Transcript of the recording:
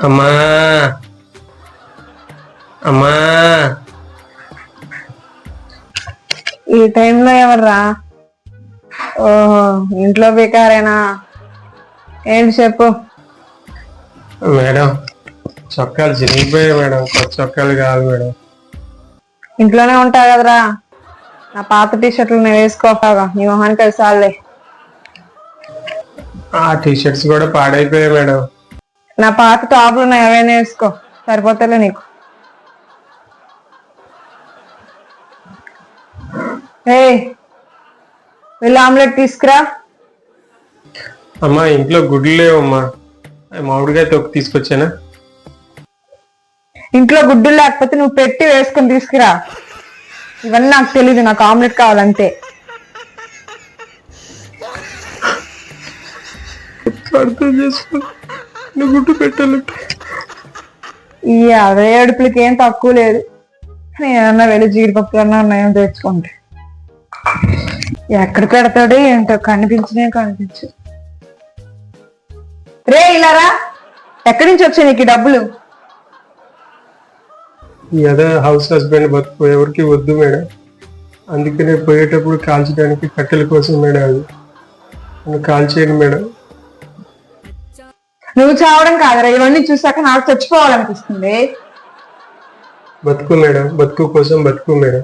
అమ్మా అమ్మా ఈ టైంలో ఎవర్రా? ఓహో, ఇంట్లో బేకారేనా? ఏంటి చెప్పు. మేడం, చొక్కాలు చిరిగిపోయాయి మేడం. కొత్త చొక్కాలు కాదు మేడం. ఇంట్లోనే ఉంటావు కదరా, నా పాత టీషర్ట్లు నేను వేసుకోపాగా, నీ మొహానికి కలిసాలే. ఆ టీషర్ట్స్ కూడా పాడైపోయాయి మేడం. నా పాత టాపులు ఉన్నాయి, అవైనా వేసుకో, సరిపోతలే నీకు. వెళ్ళి ఆమ్లెట్ తీసుకురా. అమ్మా, ఇంట్లో గుడ్లు లేవమ్మా. మామిడికాయ తొక్కు తీసుకొచ్చానా? ఇంట్లో గుడ్డు లేకపోతే నువ్వు పెట్టి వేసుకొని తీసుకురా. ఇవన్నీ నాకు తెలీదు, నాకు ఆమ్లెట్ కావాలంతే. అర్థం చేసుకో, గుడ్డు పెట్టాలంటే ఈ 60 ఏడుపులకి ఏం తక్కువ లేదు. నేనన్నా వెళ్ళి జీడిపప్పు అన్నా నయం తెచ్చుకుంటే. ఎక్కడ పెడతాడు ఏంటో, కనిపించనే కనిపించు. రే ఇలారా, ఎక్కడి నుంచి వచ్చాయి నీకు డబ్బులు? ఏదో హౌస్ హస్బెండ్ బతుకు ఎవరికి వద్దు మేడం. అందుకనే పోయేటప్పుడు కాల్చడానికి కట్టెల కోసం మేడం. అది నన్ను కాల్చేయండి మేడం. నువ్వు చావడం కాదరా, ఇవన్నీ చూసాక నాకు చచ్చిపోవాలనిపిస్తుంది. బతుకు మేడం, బతుకు కోసం బతుకు మేడం.